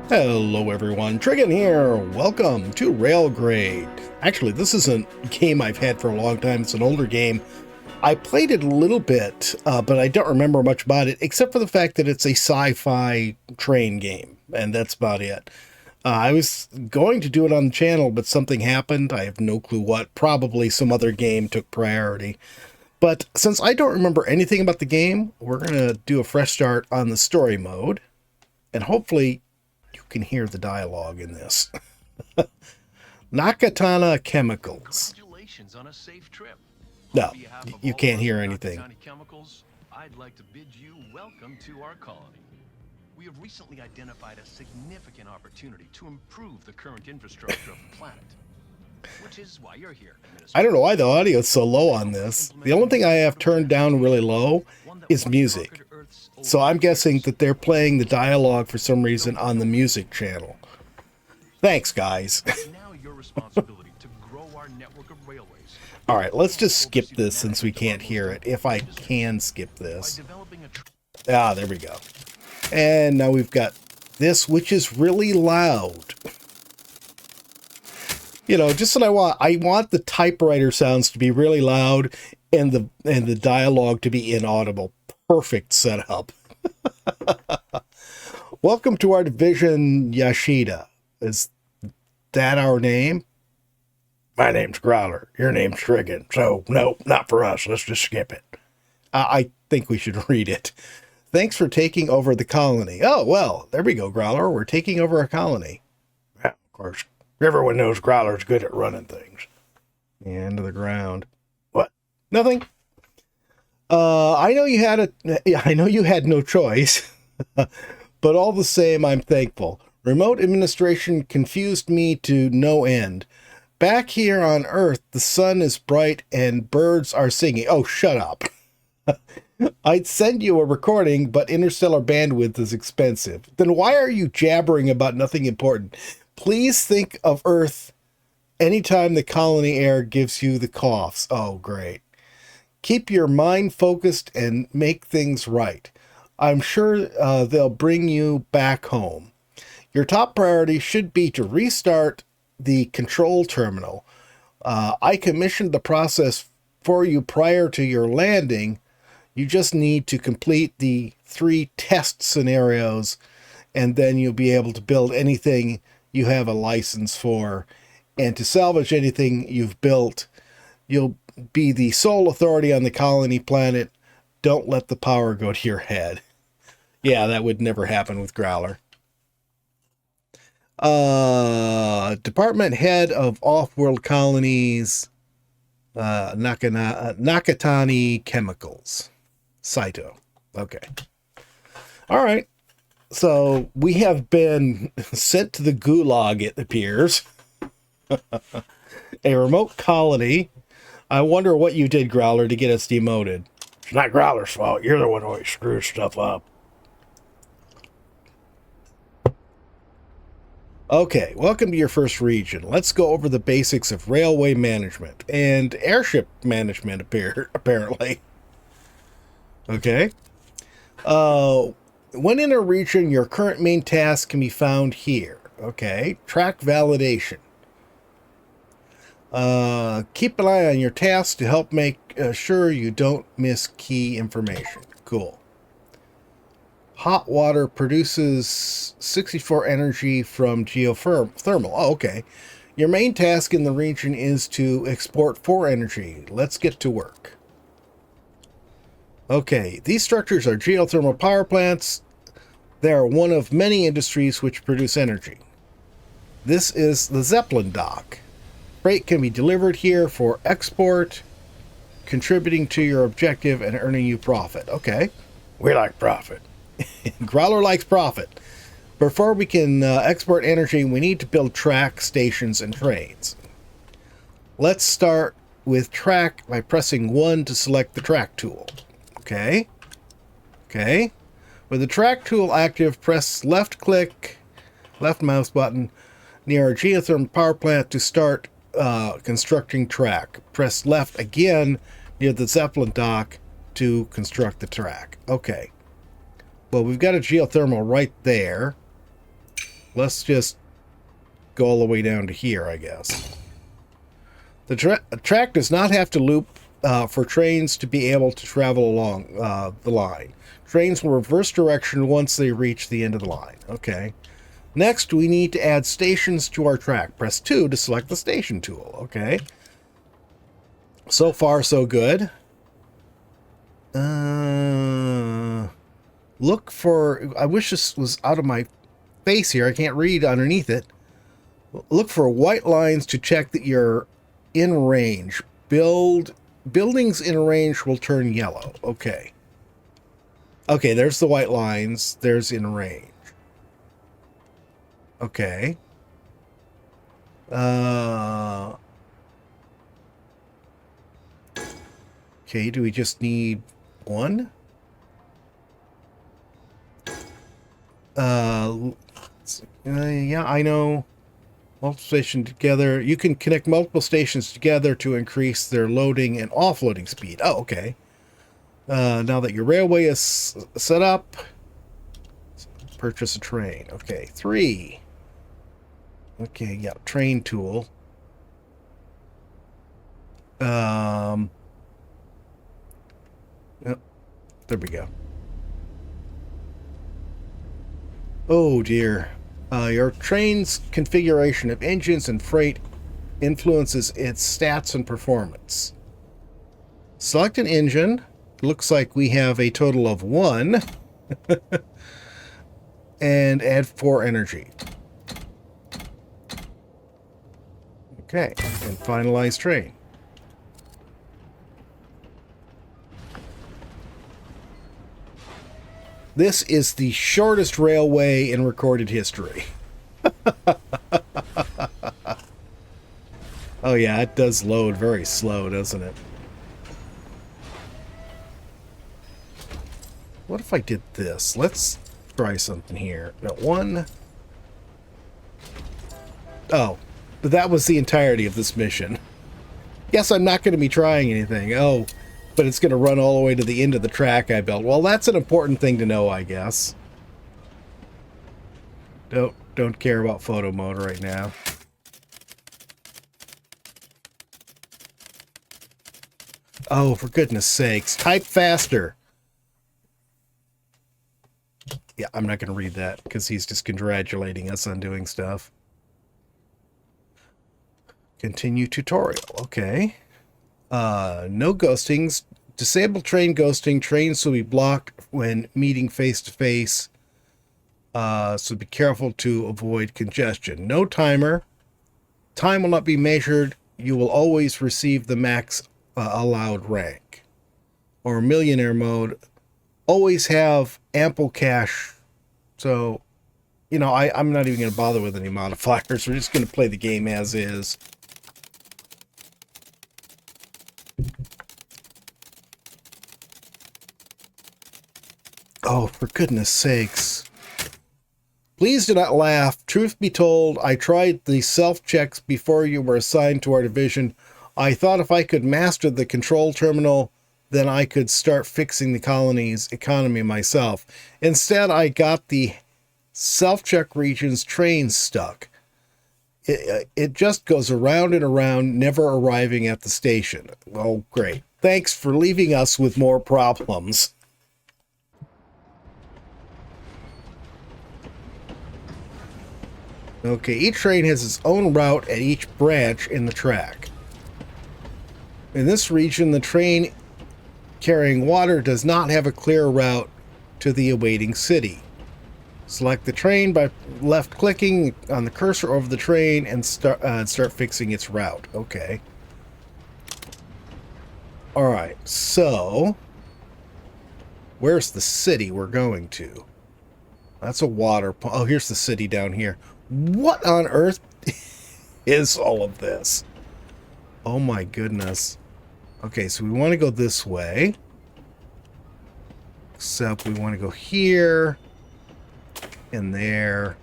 Hello everyone, Trigan here. Welcome to Railgrade. Actually, this isn't a game I've had for a long time. It's an older game. I played it a little bit, but I don't remember much about it, except for the fact that it's a sci-fi train game, and that's about it. I was going to do it on the channel, but something happened. I have no clue what. Probably some other game took priority. But since I don't remember anything about the game, we're going to do a fresh start on the story mode, and hopefully you can hear the dialogue in this. Nakatana Chemicals. Congratulations on a safe trip. No, you can't hear anything. Chemicals, I'd like to bid you welcome to our colony. We have recently identified a significant opportunity to improve the current infrastructure of the planet, which is why you're here. I don't know why the audio is so low on this. The only thing I have turned down really low is music. So I'm guessing that they're playing the dialogue for some reason on the music channel. Thanks, guys. Now your responsibility to grow our network of railways. All right, let's just skip this since we can't hear it. If I can skip this. Ah, there we go. And now we've got this, which is really loud. You know, just what I want. I want the typewriter sounds to be really loud and the dialogue to be inaudible. Perfect setup. Welcome to our division, Yashida. Is that our name? My name's Growler. Your name's Trigan. So, no, not for us. Let's just skip it. I think we should read it. Thanks for taking over the colony. Oh, well, there we go, Growler. We're taking over a colony. Yeah, of course. Everyone knows Growler's good at running things. And to the ground. What? Nothing? I know you had no choice, but all the same, I'm thankful. Remote administration confused me to no end. Back here on Earth, the sun is bright and birds are singing. Oh, shut up. I'd send you a recording, but interstellar bandwidth is expensive. Then why are you jabbering about nothing important? Please think of Earth anytime the colony air gives you the coughs. Oh, great. Keep your mind focused and make things right. I'm sure they'll bring you back home. Your top priority should be to restart the control terminal. I commissioned the process for you prior to your landing. You just need to complete the 3 test scenarios, and then you'll be able to build anything you have a license for. And to salvage anything you've built, you'll be the sole authority on the colony planet. Don't let the power go to your head. Yeah, that would never happen with Growler. Department head of off-world colonies, Nakatani Chemicals. Saito. Okay. All right. So we have been sent to the gulag, it appears. A remote colony. I wonder what you did, Growler, to get us demoted. It's not Growler's fault. You're the one who always screws stuff up. Okay, welcome to your first region. Let's go over the basics of railway management and airship management, apparently. Okay. When in a region, your current main task can be found here. Okay, track validation. Keep an eye on your tasks to help make sure you don't miss key information. Cool. Hot water produces 64 energy from geothermal. Oh, okay. Your main task in the region is to export 4 energy. Let's get to work. Okay, these structures are geothermal power plants. They are one of many industries which produce energy. This is the Zeppelin dock. Freight can be delivered here for export, contributing to your objective and earning you profit. Okay, we like profit. Growler likes profit. Before we can export energy, we need to build track, stations, and trains. Let's start with track by pressing 1 to select the track tool. Okay. Okay. With the track tool active, press left click, left mouse button near a geothermal power plant to start constructing track. Press left again near the Zeppelin dock to construct the track. Okay. Well, we've got a geothermal right there. let's just go all the way down to here, I guess. The track does not have to loop for trains to be able to travel along the line. Trains will reverse direction once they reach the end of the line. Okay. Next, we need to add stations to our track. Press 2 to select the station tool. Okay. So far, so good. Look for... I wish this was out of my face here. I can't read underneath it. Look for white lines to check that you're in range. Buildings in range will turn yellow. Okay. Okay, there's the white lines. There's in range. Okay. Okay, do we just need one? Yeah, I know. Multiple stations together. You can connect multiple stations together to increase their loading and offloading speed. Oh, okay. Now that your railway is set up, purchase a train. Okay, 3. Okay, yeah, train tool. Yep, there we go. Oh dear. Your train's configuration of engines and freight influences its stats and performance. Select an engine. Looks like we have a total of 1. And add 4 energy. Okay, and finalize train. This is the shortest railway in recorded history. Oh yeah, it does load very slow, doesn't it? What if I did this? Let's try something here. Now, 1. Oh, but that was the entirety of this mission. Yes, I'm not going to be trying anything. Oh, but it's going to run all the way to the end of the track I built. Well, that's an important thing to know, I guess. Don't care about photo mode right now. Oh, for goodness sakes. Type faster. Yeah, I'm not going to read that because he's just congratulating us on doing stuff. Continue tutorial. Okay. No ghostings. Disable train ghosting. Trains will be blocked when meeting face-to-face. So be careful to avoid congestion. No timer. Time will not be measured. You will always receive the max allowed rank. Or millionaire mode. Always have ample cash. So, you know, I'm not even going to bother with any modifiers. We're just going to play the game as is. Oh, for goodness sakes. Please do not laugh. Truth be told, I tried the self-checks before you were assigned to our division. I thought if I could master the control terminal, then I could start fixing the colony's economy myself. Instead, I got the self-check region's train stuck. It just goes around and around, never arriving at the station. Oh, great. Thanks for leaving us with more problems. Okay, each train has its own route at each branch in the track. In this region, the train carrying water does not have a clear route to the awaiting city. Select the train by left-clicking on the cursor over the train and start fixing its route. Okay. Alright, so... where's the city we're going to? That's a water pump. Oh, here's the city down here. What on earth is all of this? Oh my goodness. Okay, so we want to go this way. Except we want to go here. And there.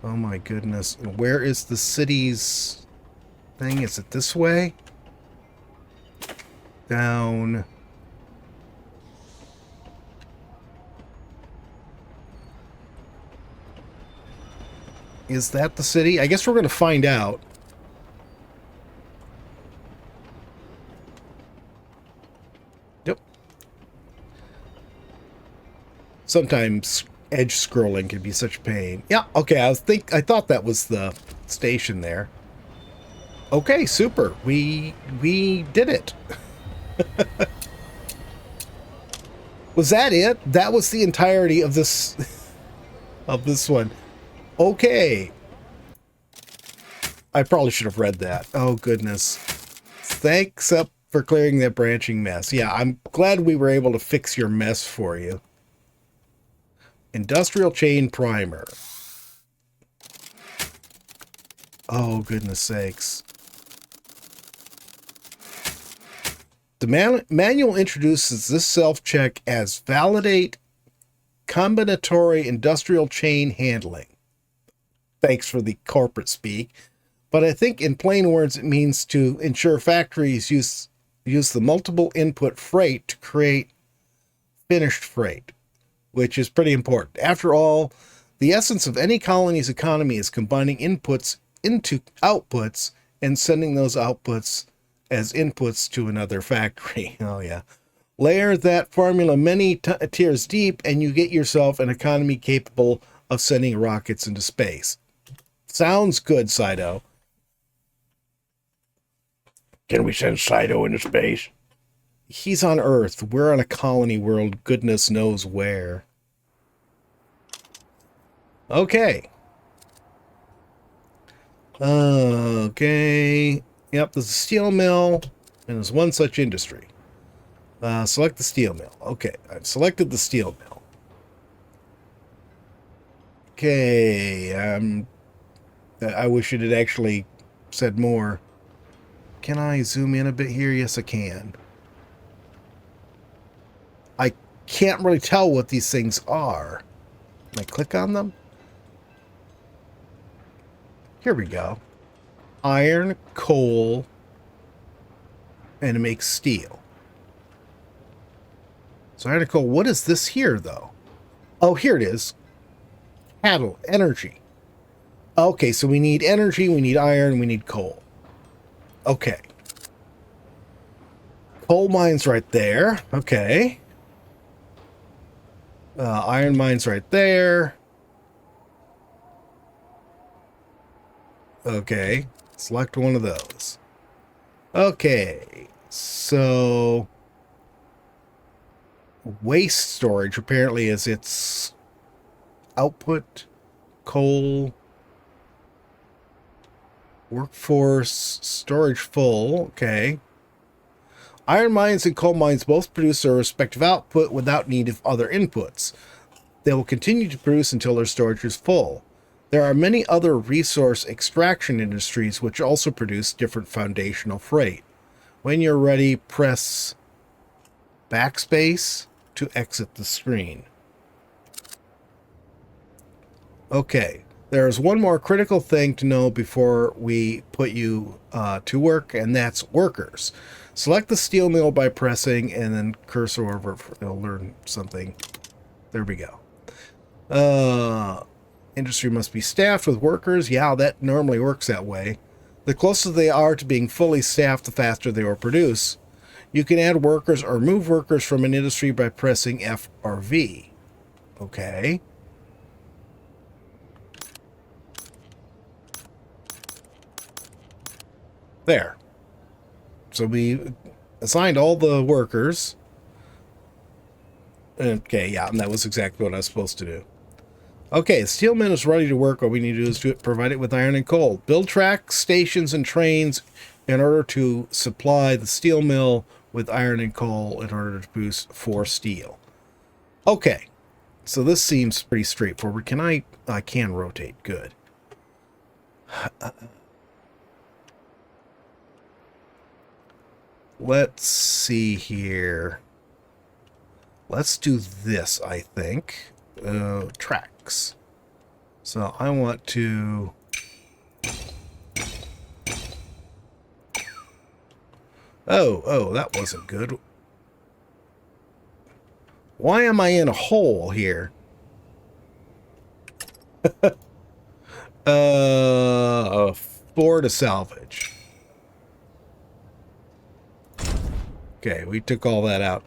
Oh my goodness. Where is the city's thing? Is it this way? Down. Is that the city? I guess we're going to find out. Yep. Sometimes edge scrolling can be such a pain. Yeah, okay, I thought that was the station there. Okay, super. We did it. Was that it? That was the entirety of this of this one. Okay. I probably should have read that. Oh goodness. Thanks up for clearing that branching mess. Yeah, I'm glad we were able to fix your mess for you. Industrial chain primer. Oh goodness sakes. The manual introduces this self-check as validate combinatory industrial chain handling. Thanks for the corporate speak. But I think in plain words, it means to ensure factories use the multiple input freight to create finished freight, which is pretty important. After all, the essence of any colony's economy is combining inputs into outputs and sending those outputs as inputs to another factory. Oh, yeah. Layer that formula many tiers deep, and you get yourself an economy capable of sending rockets into space. Sounds good, Saito. Can we send Saito into space? He's on Earth. We're on a colony world, goodness knows where. Okay. Okay. Yep, there's a steel mill, and there's one such industry. Select the steel mill. Okay, I've selected the steel mill. Okay, I wish it had actually said more. Can I zoom in a bit here? Yes, I can. I can't really tell what these things are. Can I click on them? Here we go. Iron, coal, and it makes steel. So iron and coal. What is this here, though? Oh, here it is. Cattle, energy. Okay, so we need energy, we need iron, we need coal. Okay. Coal mine's right there. Okay. Iron mine's right there. Okay. Select one of those. Okay. So waste storage apparently is its output. Coal. Workforce. Storage full. Okay. Iron mines and coal mines both produce their respective output without need of other inputs. They will continue to produce until their storage is full. There are many other resource extraction industries which also produce different foundational freight. When you're ready, press backspace to exit the screen. Okay, there's one more critical thing to know before we put you to work, and that's workers. Select the steel mill by pressing and then cursor over. It'll learn something. There we go. Industry must be staffed with workers. Yeah, that normally works that way. The closer they are to being fully staffed, the faster they will produce. You can add workers or move workers from an industry by pressing F or V. Okay. There. So we assigned all the workers. Okay, yeah, and that was exactly what I was supposed to do. Okay, the steel mill is ready to work. What we need to do is provide it with iron and coal. Build tracks, stations, and trains in order to supply the steel mill with iron and coal in order to produce 4 steel. Okay, so this seems pretty straightforward. Can I can rotate. Good. Let's see here. Let's do this, I think. Tracks. So I want to... Oh, that wasn't good. Why am I in a hole here? 4 to salvage. Okay, we took all that out.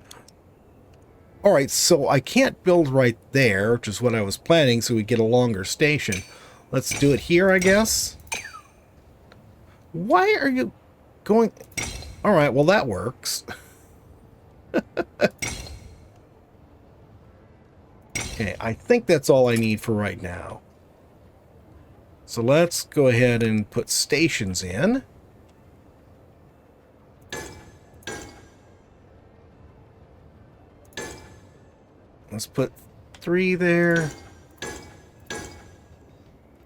All right, so I can't build right there, which is what I was planning, so we get a longer station. Let's do it here, I guess. Why are you going... All right, well, that works. Okay, I think that's all I need for right now. So let's go ahead and put stations in. Let's put 3 there.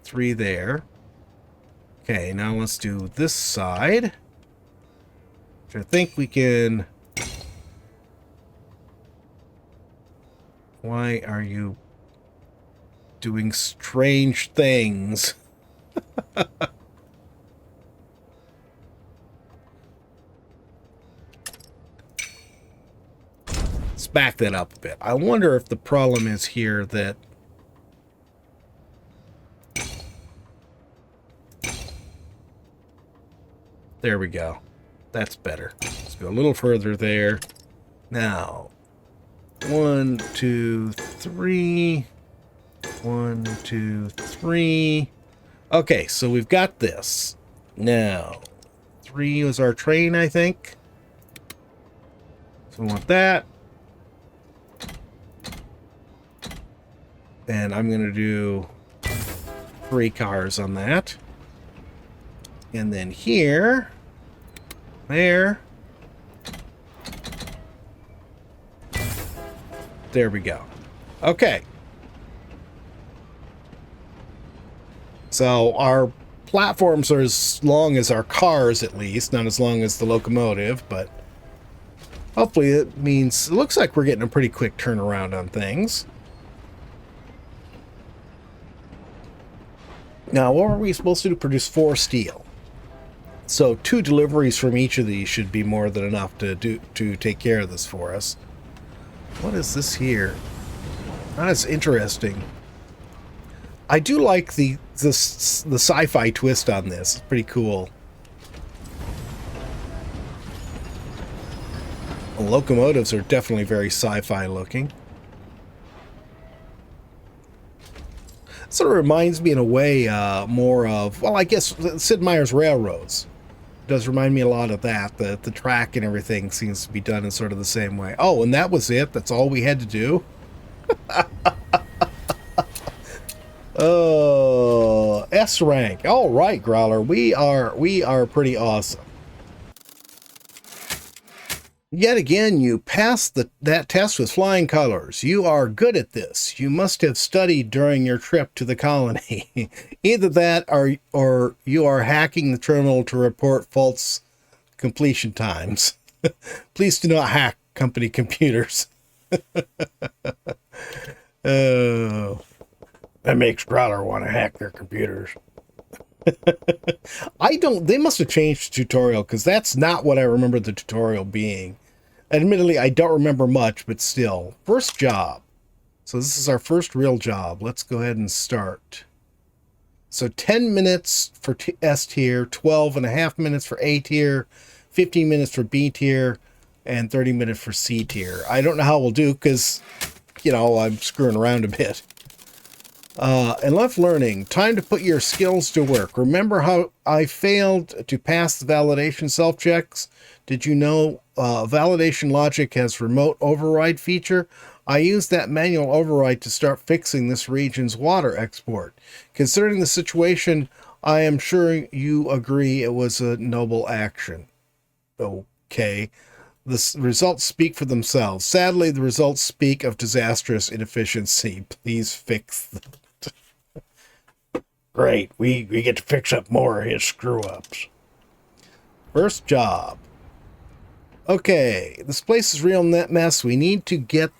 3 there. Okay, now let's do this side. Which I think we can... Why are you doing strange things? Let's back that up a bit. I wonder if the problem is here that... There we go. That's better. Let's go a little further there. Now, 1, 2, 3. 1, 2, 3. Okay, so we've got this. Now, 3 was our train, I think. So we want that. And I'm going to do 3 cars on that. And then here, there we go. Okay. So our platforms are as long as our cars, at least, not as long as the locomotive, but hopefully it means, it looks like we're getting a pretty quick turnaround on things. Now, what were we supposed to do? Produce 4 steel. So 2 deliveries from each of these should be more than enough to take care of this for us. What is this here? That's interesting. I do like the sci-fi twist on this. It's pretty cool. The locomotives are definitely very sci-fi looking. Sort of reminds me in a way more of, well, I guess Sid Meier's Railroads. It does remind me a lot of that. The track and everything seems to be done in sort of the same way. Oh, and that was it? That's all we had to do? Oh, S rank. All right, Growler. We are pretty awesome. Yet again, you passed that test with flying colors. You are good at this. You must have studied during your trip to the colony. Either that or you are hacking the terminal to report false completion times. Please do not hack company computers. Oh. That makes Growler want to hack their computers. They must have changed the tutorial, because that's not what I remember the tutorial being. Admittedly, I don't remember much, but still. First job. So this is our first real job. Let's go ahead and start. So 10 minutes for S tier, 12.5 minutes for A tier, 15 minutes for B tier, and 30 minutes for C tier. I don't know how we'll do, because, you know, I'm screwing around a bit. And left learning, time to put your skills to work. Remember how I failed to pass the validation self-checks? Did you know validation logic has remote override feature? I used that manual override to start fixing this region's water export. Considering the situation, I am sure you agree it was a noble action. Okay. The results speak for themselves. Sadly, the results speak of disastrous inefficiency. Please fix them. Great. We get to fix up more of his screw-ups. First job. Okay, this place is a real mess. We need to get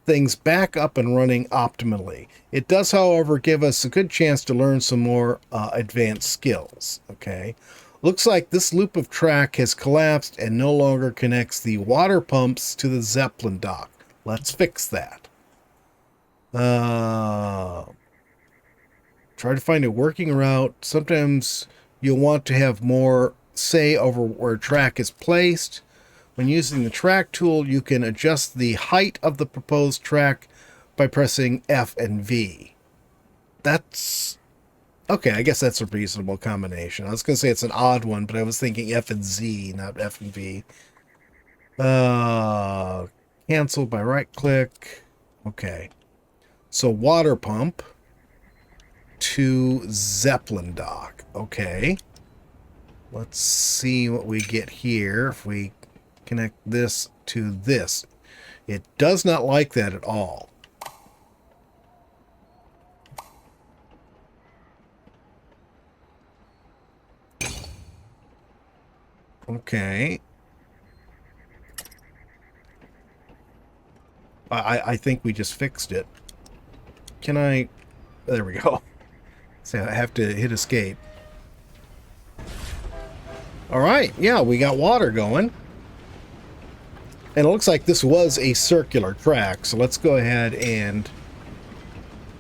things back up and running optimally. It does, however, give us a good chance to learn some more advanced skills. Okay. Looks like this loop of track has collapsed and no longer connects the water pumps to the Zeppelin dock. Let's fix that. Try to find a working route. Sometimes you'll want to have more say over where track is placed. When using the track tool, you can adjust the height of the proposed track by pressing F and V. That's... okay, I guess that's a reasonable combination. I was going to say it's an odd one, but I was thinking F and Z, not F and V. Cancel by right-click. Okay. So water pump to Zeppelin dock. Okay. Let's see what we get here if we connect this to this. It does not like that at all. Okay. I think we just fixed it. Can I... there we go. So I have to hit escape. Alright, yeah, we got water going. And it looks like this was a circular track, so let's go ahead and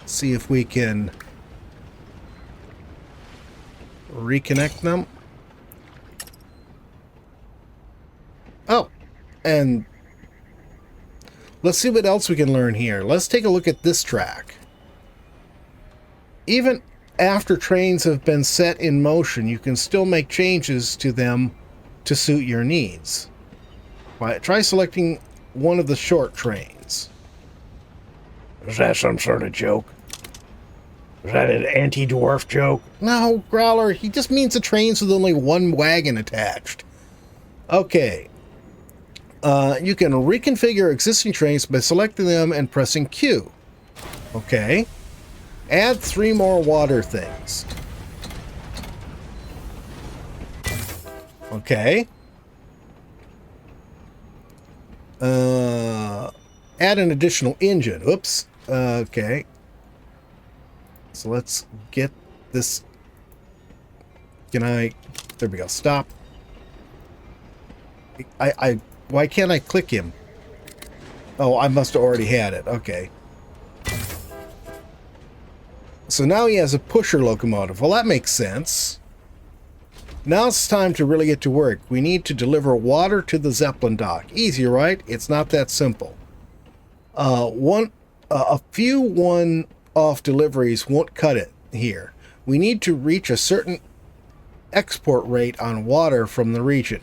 see if we can reconnect them. Oh, and let's see what else we can learn here. Let's take a look at this track. Even after trains have been set in motion, you can still make changes to them to suit your needs. Try selecting one of the short trains. Is that some sort of joke? Is that an anti-dwarf joke? No, Growler, he just means the trains with only one wagon attached. Okay. You can reconfigure existing trains by selecting them and pressing Q. Okay. Add 3 more water things. Okay. Add an additional engine. Oops. Okay. So let's get this. Can I... there we go. Stop. Why can't I click him? Oh, I must have already had it. Okay. So now he has a pusher locomotive. Well, that makes sense. Now it's time to really get to work. We need to deliver water to the Zeppelin dock. Easy, right? It's not that simple. A few one-off deliveries won't cut it here. We need to reach a certain export rate on water from the region.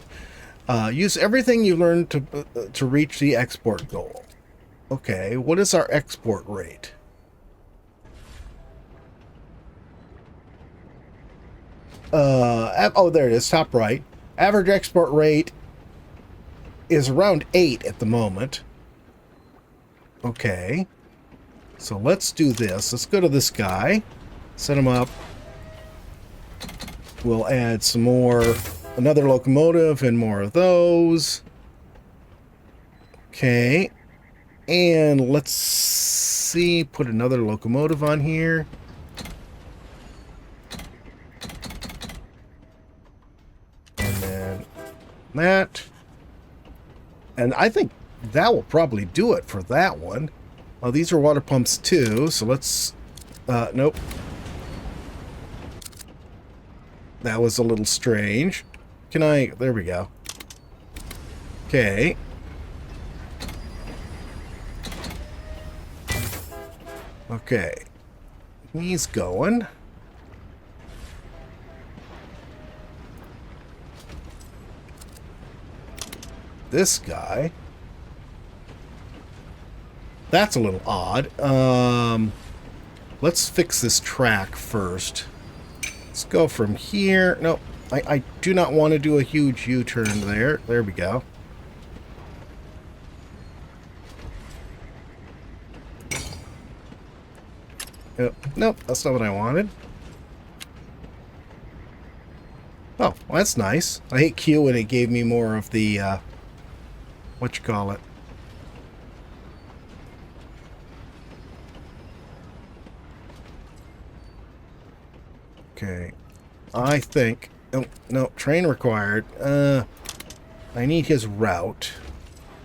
Use everything you learned to reach the export goal. Okay, what is our export rate? Oh, there it is, top right. Average export rate is around 8 at the moment. Okay. So let's do this. Let's go to this guy. Set him up. We'll add some more, another locomotive and more of those. Okay. And let's see, put another locomotive on here. And then that. And I think that will probably do it for that one. Oh, these are water pumps too, so let's... nope. That was a little strange. Can I... there we go. Okay. Okay. He's going. This guy... that's a little odd. Let's fix this track first. Let's go from here. No, I do not want to do a huge U-turn there. There we go. Nope, that's not what I wanted. Oh, well, that's nice. I hit Q when it gave me more of the, whatchamacallit. Okay, I think... oh, no, train required. I need his route.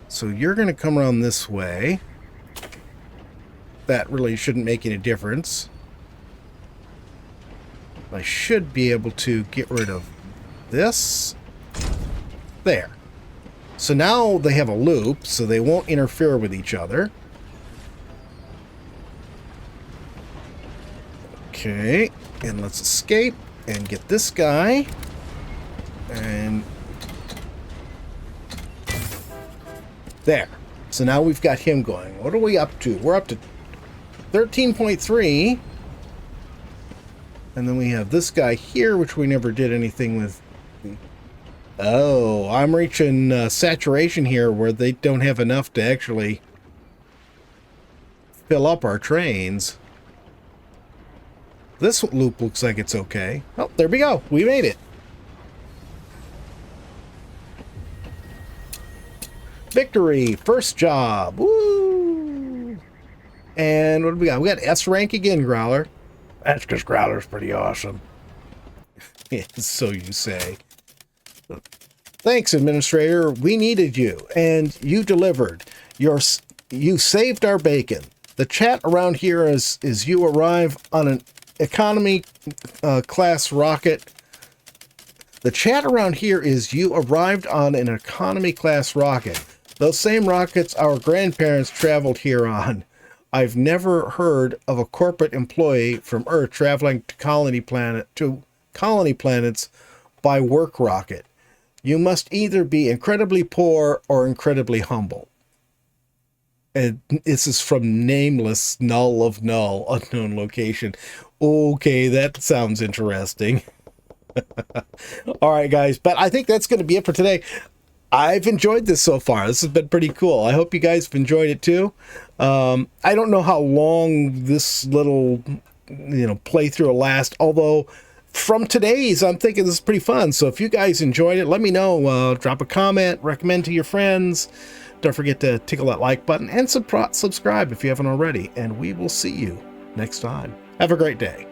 So you're going to come around this way. That really shouldn't make any difference. I should be able to get rid of this. There. So now they have a loop, so they won't interfere with each other. Okay, and let's escape and get this guy. And there. So now we've got him going. What are we up to? We're up to 13.3. And then we have this guy here, which we never did anything with. Oh, I'm reaching saturation here where they don't have enough to actually fill up our trains. This loop looks like it's okay. Oh, there we go. We made it. Victory. First job. Woo! And what do we got? We got S rank again, Growler. That's because Growler's pretty awesome. Yeah, so you say. Thanks, Administrator. We needed you, and you delivered. You saved our bacon. The chat around here is you arrive on an economy class rocket. The chat around here is you arrived on an economy class rocket. Those same rockets our grandparents traveled here on. I've never heard of a corporate employee from Earth traveling to colony planets by work rocket. You must either be incredibly poor or incredibly humble. And this is from Nameless Null of Null, unknown location. Okay, that sounds interesting. All right, guys, but I think that's going to be it for today. I've enjoyed this so far. This has been pretty cool. I hope you guys have enjoyed it too. I don't know how long this little, playthrough will last, although from today's, I'm thinking this is pretty fun. So if you guys enjoyed it, let me know. Drop a comment, recommend to your friends. Don't forget to tickle that like button and subscribe if you haven't already. And we will see you next time. Have a great day.